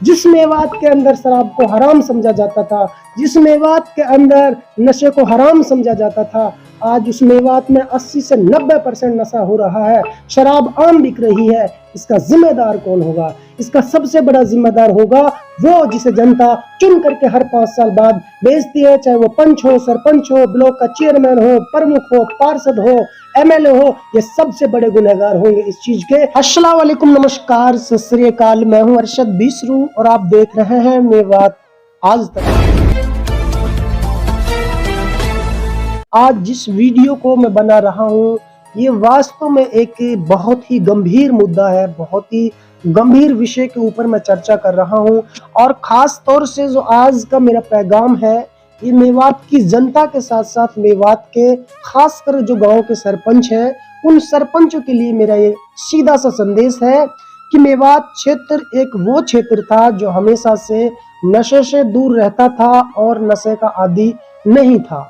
जिस मेवात के अंदर शराब को हराम समझा जाता था, जिस मेवात के अंदर नशे को हराम समझा जाता था, आज उस मेवात में 80 से 90% नशा हो रहा है। शराब आम बिक रही है। इसका जिम्मेदार कौन होगा? इसका सबसे बड़ा जिम्मेदार होगा वो जिसे जनता चुन करके हर 5 साल बाद भेजती है, चाहे वो पंच हो, सरपंच हो, ब्लॉक का चेयरमैन हो, प्रमुख हो, पार्षद हो, एमएलए हो। ये सबसे बड़े गुनहगार होंगे इस चीज के। अस्सलाम वालेकुम, नमस्कार, सत श्री अकाल। मैं हूं अरशद बिसरू और आप देख रहे हैं मेवात आज तक। आज जिस वीडियो को मैं बना रहा हूं, ये वास्तव में एक बहुत ही गंभीर मुद्दा है, बहुत ही गंभीर विषय के ऊपर मैं चर्चा कर रहा हूं। और खास तौर से जो आज का मेरा पैगाम है, ये मेवात की जनता के साथ साथ मेवात के खासकर जो गांव के सरपंच हैं, उन सरपंचों के लिए मेरा ये सीधा सा संदेश है कि मेवात क्षेत्र एक वो क्षेत्र था जो हमेशा से नशे से दूर रहता था और नशे का आदी नहीं था।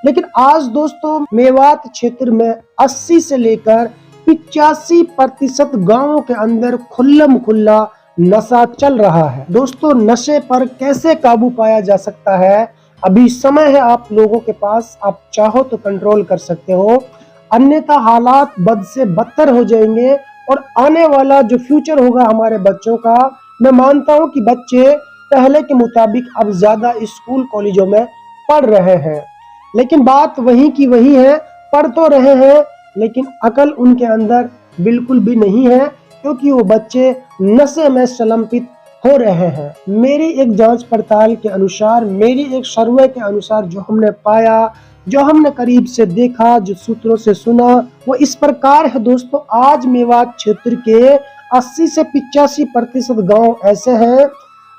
लेकिन आज दोस्तों मेवात क्षेत्र में 80 से लेकर 85% गांवों के अंदर खुल्लम खुल्ला नशा चल रहा है। दोस्तों नशे पर कैसे काबू पाया जा सकता है? अभी समय है आप लोगों के पास, आप चाहो तो कंट्रोल कर सकते हो, अन्यथा हालात बद से बदतर हो जाएंगे। और आने वाला जो फ्यूचर होगा हमारे बच्चों का, मैं मानता हूं कि बच्चे पहले के मुताबिक अब ज्यादा स्कूल कॉलेजों में पढ़ रहे हैं, लेकिन बात वही की वही है। पढ़ तो रहे हैं लेकिन अकल उनके अंदर बिल्कुल भी नहीं है, क्योंकि वो बच्चे नशे में संलग्नित हो रहे हैं। मेरी एक जांच पड़ताल के अनुसार, मेरी एक सर्वे के अनुसार जो हमने पाया, जो हमने करीब से देखा, जो सूत्रों से सुना, वो इस प्रकार है दोस्तों। आज मेवात क्षेत्र के 80 से 85% गांव ऐसे हैं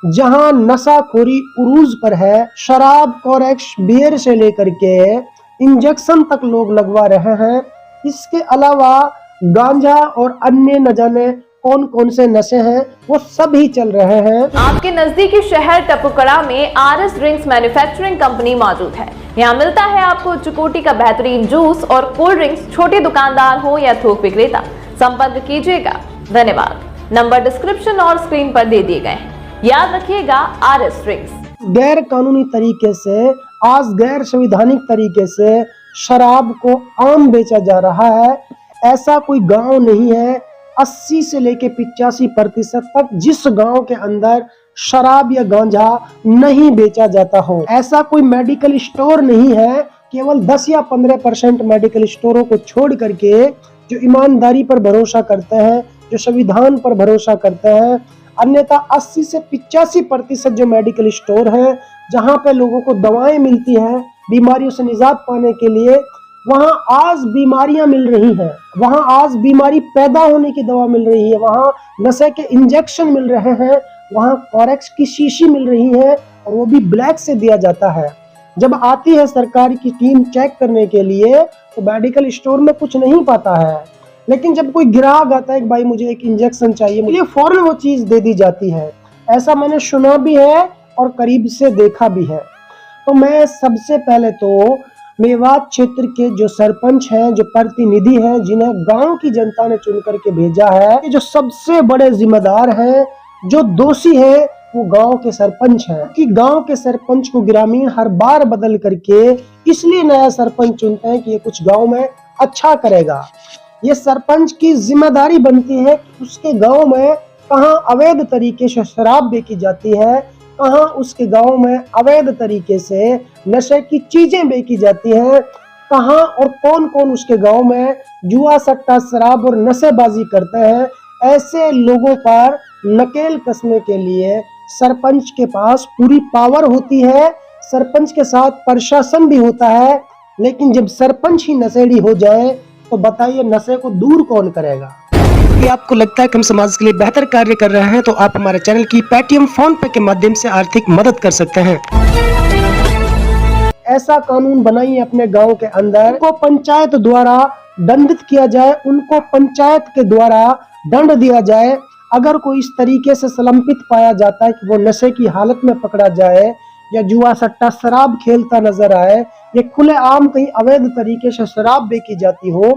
जहां नशाखोरी उरूज पर है। शराब, कोरेक्स, बियर से लेकर के इंजेक्शन तक लोग लगवा रहे हैं। इसके अलावा गांजा और अन्य न जाने कौन कौन से नशे हैं, वो सब ही चल रहे हैं। आपके नजदीकी शहर टपुकड़ा में आरएस ड्रिंक्स मैन्युफैक्चरिंग कंपनी मौजूद है। यहाँ मिलता है आपको चुकोटी का बेहतरीन जूस और कोल्ड ड्रिंक्स। छोटे दुकानदार हो या थोक विक्रेता, संपर्क कीजिएगा। धन्यवाद। नंबर डिस्क्रिप्शन और स्क्रीन पर दे दिए गए हैं। याद रखिएगा, आरएस ड्रिंक्स। गैर कानूनी तरीके से, आज गैर संवैधानिक तरीके से शराब को आम बेचा जा रहा है। ऐसा कोई गांव नहीं है 80 से लेके 85% तक जिस गांव के अंदर शराब या गांजा नहीं बेचा जाता हो। ऐसा कोई मेडिकल स्टोर नहीं है। केवल 10 या 15% मेडिकल स्टोरों को छोड़ करके जो ईमानदारी पर भरोसा करते हैं, जो संविधान पर भरोसा करते हैं, अन्यथा 80 से 85% जो मेडिकल स्टोर हैं, जहां पे लोगों को दवाएं मिलती हैं बीमारियों से निजात पाने के लिए, वहां आज बीमारियां मिल रही हैं, वहां आज बीमारी पैदा होने की दवा मिल रही है, वहां नशे के इंजेक्शन मिल रहे हैं, वहां कोरेक्स की शीशी मिल रही है और वो भी ब्लैक से दिया जाता है। जब आती है सरकार की टीम चेक करने के लिए तो मेडिकल स्टोर में कुछ नहीं पाता है, लेकिन जब कोई ग्राहक आता है कि भाई मुझे एक इंजेक्शन चाहिए, मुझे फौरन वो चीज दे दी जाती है। ऐसा मैंने सुना भी है और करीब से देखा भी है। तो मैं सबसे पहले तो मेवात क्षेत्र के जो सरपंच हैं, जो प्रतिनिधि हैं, जिन्हें गांव की जनता ने चुन करके भेजा है, जो सबसे बड़े जिम्मेदार हैं, जो दोषी हैं, वो गांव के सरपंच हैं। कि गांव के सरपंच को ग्रामीण हर बार बदल करके इसलिए नया सरपंच चुनते हैं कि ये कुछ गांव में अच्छा करेगा। ये सरपंच की जिम्मेदारी बनती है कि उसके गांव में कहां अवैध तरीके से शराब बेची जाती है, कहां उसके गांव में अवैध तरीके से नशे की चीजें बेची जाती हैं, कहां और कौन कौन उसके गांव में जुआ, सट्टा, शराब और नशेबाजी करते हैं। ऐसे लोगों पर नकेल कसने के लिए सरपंच के पास पूरी पावर होती है। सरपंच के साथ प्रशासन भी होता है, लेकिन जब सरपंच ही नशेड़ी हो जाए तो बताइए नशे को दूर कौन करेगा? यदि आपको लगता है कि हम समाज के लिए बेहतर कार्य कर रहे हैं तो आप हमारे चैनल की पेटीएम, फोन पे के माध्यम से आर्थिक मदद कर सकते हैं। ऐसा कानून बनाइए अपने गांव के अंदर, उनको पंचायत द्वारा दंडित किया जाए, उनको पंचायत के द्वारा दंड दिया जाए। अगर कोई इस तरीके से संलग्नित पाया जाता है कि वो नशे की हालत में पकड़ा जाए या जुआ, सट्टा, शराब खेलता नजर आए, ये खुलेआम कहीं अवैध तरीके से शराब बेची जाती हो,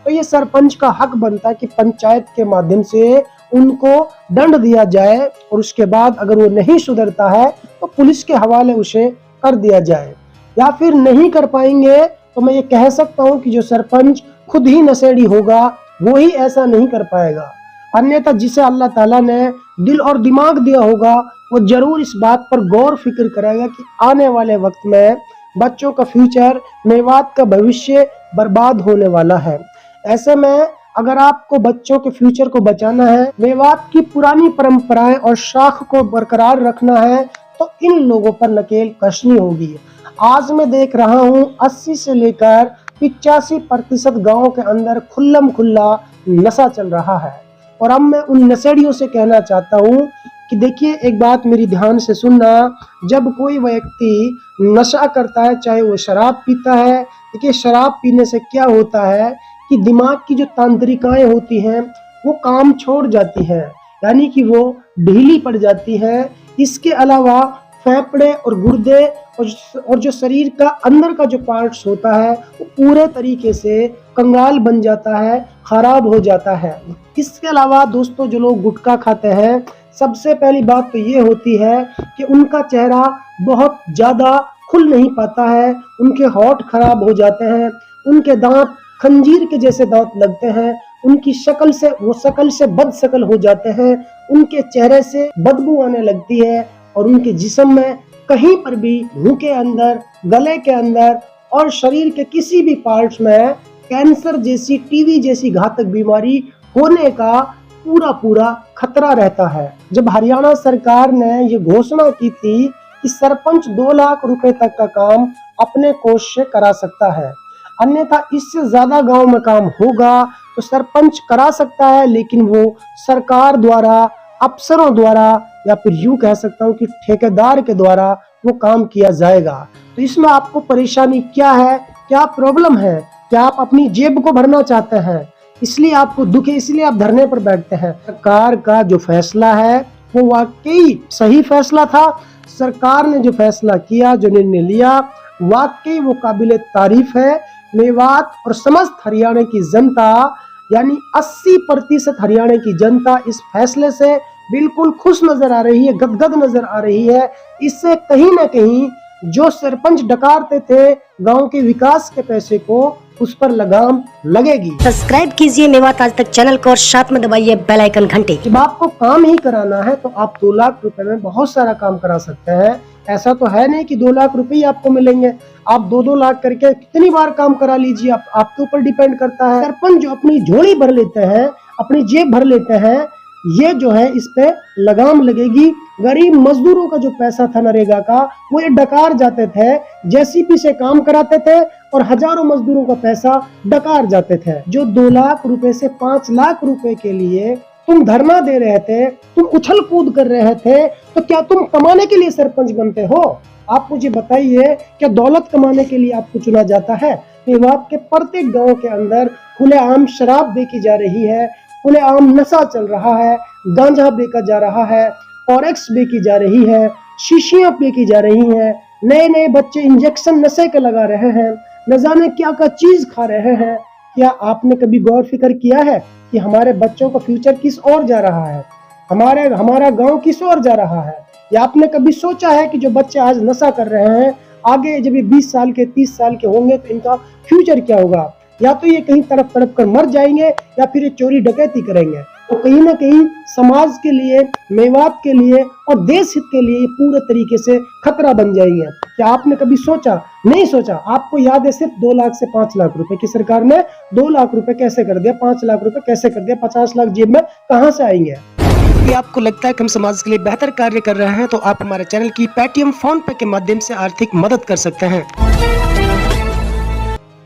तो ये सरपंच का हक बनता है कि पंचायत के माध्यम से उनको दंड दिया जाए और उसके बाद अगर वो नहीं सुधरता है तो पुलिस के हवाले उसे कर दिया जाए। या फिर नहीं कर पाएंगे तो मैं ये कह सकता हूँ कि जो सरपंच खुद ही नशेड़ी होगा वो ही ऐसा नहीं कर पाएगा। अन्यथा जिसे अल्लाह ताला ने दिल और दिमाग दिया होगा वो जरूर इस बात पर गौर फिक्र करेगा कि आने वाले वक्त में बच्चों का फ्यूचर, मेवात का भविष्य बर्बाद होने वाला है। ऐसे में अगर आपको बच्चों के फ्यूचर को बचाना है, मेवात की पुरानी परंपराएं और शाख को बरकरार रखना है, तो इन लोगों पर नकेल कसनी होगी। आज मैं देख रहा हूँ 80 से लेकर 85% गाँव के अंदर खुल्लम खुल्ला नशा चल रहा है। और अब मैं उन नशेड़ियों से कहना चाहता हूँ कि देखिए, एक बात मेरी ध्यान से सुनना। जब कोई व्यक्ति नशा करता है, चाहे वो शराब पीता है, देखिए शराब पीने से क्या होता है कि दिमाग की जो तांत्रिकाएं होती हैं वो काम छोड़ जाती हैं, यानी कि वो ढीली पड़ जाती है। इसके अलावा फेफड़े और गुर्दे और जो शरीर का अंदर का जो पार्ट्स होता है वो पूरे तरीके से कंगाल बन जाता है, खराब हो जाता है। इसके अलावा दोस्तों, जो लोग गुटखा खाते हैं, सबसे पहली बात तो ये होती है कि उनका चेहरा बहुत ज़्यादा खुल नहीं पाता है, उनके होंठ खराब हो जाते हैं, उनके दांत खंजीर के जैसे दांत लगते हैं, उनकी शक्ल से बदशक्ल हो जाते हैं, उनके चेहरे से बदबू आने लगती है और उनके जिस्म में कहीं पर भी, मुंह के अंदर, गले के अंदर और शरीर के किसी भी पार्ट्स में कैंसर जैसी, टीबी जैसी घातक बीमारी होने का पूरा खतरा रहता है। जब हरियाणा सरकार ने ये घोषणा की थी कि सरपंच 2 लाख रुपए तक का काम अपने कोष से करा सकता है, अन्यथा इससे ज्यादा गांव में काम होगा तो सरपंच करा सकता है, लेकिन वो सरकार द्वारा, अफसरों द्वारा, या फिर यूं कह सकता हूँ कि ठेकेदार के द्वारा वो काम किया जाएगा। तो इसमें आपको परेशानी क्या है, क्या प्रॉब्लम है? क्या आप अपनी जेब को भरना चाहते हैं, इसलिए आपको दुख है, इसलिए आप धरने पर बैठते हैं? सरकार का जो फैसला है वो वाकई सही फैसला था। सरकार ने जो फैसला किया, जो निर्णय लिया, वाकई वो काबिले तारीफ है। मेवात और समस्त हरियाणा की जनता, यानी 80% हरियाणा की जनता इस फैसले से बिल्कुल खुश नजर आ रही है, गदगद नजर आ रही है। इससे कहीं ना कहीं जो सरपंच डकारते थे गांव के विकास के पैसे को, उस पर लगाम लगेगी। सब्सक्राइब कीजिए मेवात आज तक चैनल को और साथ में दबाइए बेल आइकन घंटी। जब आपको काम ही कराना है तो आप 2 लाख रुपए में बहुत सारा काम करा सकते हैं। ऐसा तो है नहीं कि 2 लाख रुपए ही आपको मिलेंगे। आप 2-2 लाख करके कितनी बार काम करा लीजिए, आपके ऊपर डिपेंड करता है। सरपंच जो अपनी झोली भर लेते हैं, अपनी जेब भर लेते हैं, ये जो है इस पे लगाम लगेगी। गरीब मजदूरों का जो पैसा था नरेगा का, वो ये डकार जाते थे, जेसीबी से काम कराते थे और हजारों मजदूरों का पैसा डकार जाते थे। जो 2 लाख रुपए से 5 लाख रुपए के लिए तुम धरना दे रहे थे, तुम उछल कूद कर रहे थे, तो क्या तुम कमाने के लिए सरपंच बनते हो? आप मुझे बताइए, क्या दौलत कमाने के लिए आपको चुना जाता है? मेवात के प्रत्येक गांव के अंदर खुलेआम शराब बेची जा रही है, खुलेआम नशा चल रहा है, गांजा बेचा जा रहा है, फॉरेक्स बेची जा रही है, शीशियां बेची जा रही हैं, नए बच्चे इंजेक्शन नशे के लगा रहे हैं, न जाने क्या क्या चीज खा रहे हैं। क्या आपने कभी गौर फिक्र किया है कि हमारे बच्चों का फ्यूचर किस ओर जा रहा है, हमारा गांव किस ओर जा रहा है? या आपने कभी सोचा है कि जो बच्चे आज नशा कर रहे हैं, आगे जब ये 20 साल के, 30 साल के होंगे तो इनका फ्यूचर क्या होगा? या तो ये कहीं तड़प कर मर जाएंगे या फिर ये चोरी डकैती करेंगे। तो कहीं ना कहीं समाज के लिए, मेवात के लिए और देश हित के लिए ये पूरे तरीके से खतरा बन जाएंगे। क्या आपने कभी सोचा? नहीं सोचा। आपको याद है सिर्फ 2 लाख से 5 लाख रुपए की सरकार ने 2 लाख रुपए कैसे कर दिया, 5 लाख रुपए कैसे कर दिया, 50 लाख जेब में कहां से आएंगे? यदि आपको लगता है कि हम समाज के लिए बेहतर कार्य कर रहे हैं तो आप हमारे चैनल की पेटीएम, फोन पे के माध्यम से आर्थिक मदद कर सकते हैं।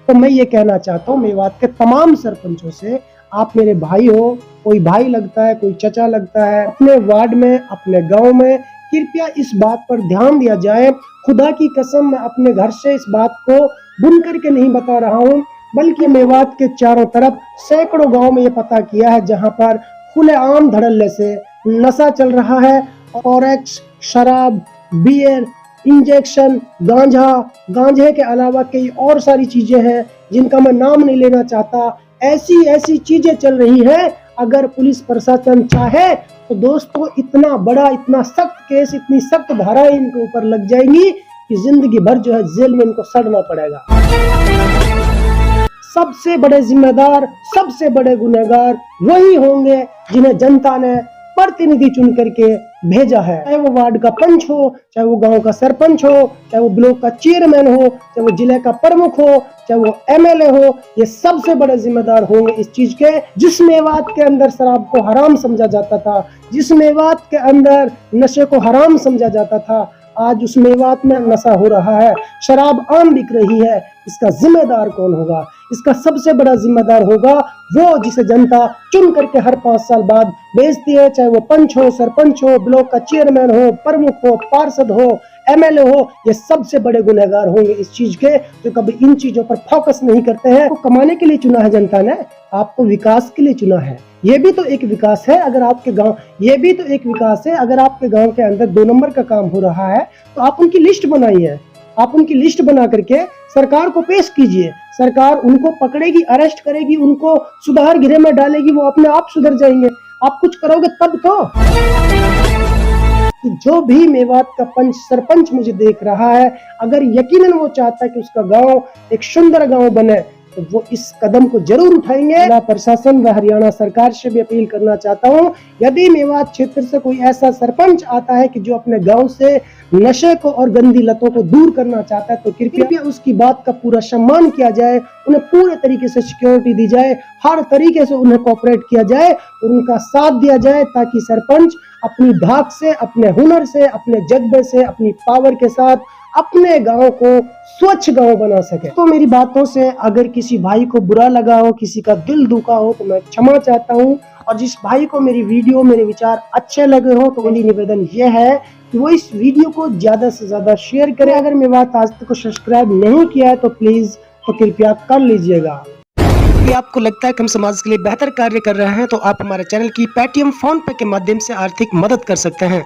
तो मैं ये कहना चाहता हूँ मेवात के तमाम सरपंचों से, आप मेरे भाई हो, कोई भाई लगता है, कोई चचा लगता है, अपने वार्ड में, अपने गांव में कृपया इस बात पर ध्यान दिया जाए। खुदा की कसम, मैं अपने घर से इस बात को बुन करके नहीं बता रहा हूँ, बल्कि मेवात के चारों तरफ सैकड़ों गांव में ये पता किया है जहां पर खुलेआम धड़ल्ले से नशा चल रहा है। फॉरेक्स, शराब, बियर, इंजेक्शन, गांजे के अलावा कई और सारी चीजें हैं जिनका मैं नाम नहीं लेना चाहता। ऐसी चीजें चल रही हैं, अगर पुलिस प्रशासन चाहे तो दोस्तों इतना बड़ा, इतना सख्त केस, इतनी सख्त धाराएं इनके ऊपर लग जाएंगी कि जिंदगी भर जो है जेल में इनको सड़ना पड़ेगा। सबसे बड़े जिम्मेदार, सबसे बड़े गुनहगार वही होंगे जिन्हें जनता ने प्रतिनिधि चुन करके भेजा है, चाहे वो वार्ड का पंच हो, चाहे वो गांव का सरपंच हो, चाहे वो ब्लॉक का चेयरमैन हो, चाहे वो जिले का प्रमुख हो, चाहे वो एमएलए हो। ये सबसे बड़े जिम्मेदार होंगे इस चीज के। जिस मेवात के अंदर शराब को हराम समझा जाता था, जिस मेवात के अंदर नशे को हराम समझा जाता था, आज उस मेवात में नशा हो रहा है, शराब आम बिक रही है। इसका जिम्मेदार कौन होगा? इसका सबसे बड़ा जिम्मेदार होगा वो जिसे जनता चुन करके हर 5 साल बाद भेजती है, चाहे वो पंच हो, सरपंच हो, ब्लॉक का चेयरमैन हो, प्रमुख हो, पार्षद हो, एमएलए हो। ये सबसे बड़े गुनहगार होंगे इस चीज के, जो कभी इन चीजों पर फोकस नहीं करते हैं। आपको कमाने के लिए चुना है जनता ने, आपको विकास के लिए चुना है। ये भी तो एक विकास है अगर आपके गांव, ये भी तो एक विकास है अगर आपके गांव के अंदर 2 नंबर का काम हो रहा है तो आप उनकी लिस्ट बनाइए। आप उनकी लिस्ट बना करके सरकार को पेश कीजिए। सरकार उनको पकड़ेगी, अरेस्ट करेगी, उनको सुधार गृह में डालेगी, वो अपने आप सुधर जाएंगे। आप कुछ करोगे तब तो। कि जो भी मेवात का पंच, सरपंच मुझे देख रहा है, अगर यकीनन वो चाहता है कि उसका गांव एक सुंदर गांव बने तो वो इस कदम को जरूर उठाएंगे। जिला प्रशासन व हरियाणा सरकार से भी अपील करना चाहता हूँ, यदि मेवात क्षेत्र से कोई ऐसा सरपंच आता है कि जो अपने गांव से नशे को और गंदी लतों को दूर करना चाहता है तो कृपया उसकी बात का पूरा सम्मान किया जाए, उन्हें पूरे तरीके से सिक्योरिटी दी जाए, हर तरीके से उन्हें कोऑपरेट किया जाए और उनका साथ दिया जाए, ताकि सरपंच अपनी धाक से, अपने हुनर से, अपने जज्बे से, अपनी पावर के साथ अपने गांव को स्वच्छ गांव बना सके। तो मेरी बातों से अगर किसी भाई को बुरा लगा हो, किसी का दिल दुखा हो तो मैं क्षमा चाहता हूँ। और जिस भाई को मेरी वीडियो, मेरे विचार अच्छे लगे हो तो मेरी निवेदन ये है कि वो इस वीडियो को ज्यादा से ज्यादा शेयर करें। अगर मेवात आज तक को सब्सक्राइब नहीं किया है तो प्लीज तो कृपया कर लीजिएगा। यदि आपको लगता है कि हम समाज के लिए बेहतर कार्य कर रहे हैं तो आप हमारे चैनल की पेटीएम, फोन पे के माध्यम से आर्थिक मदद कर सकते हैं।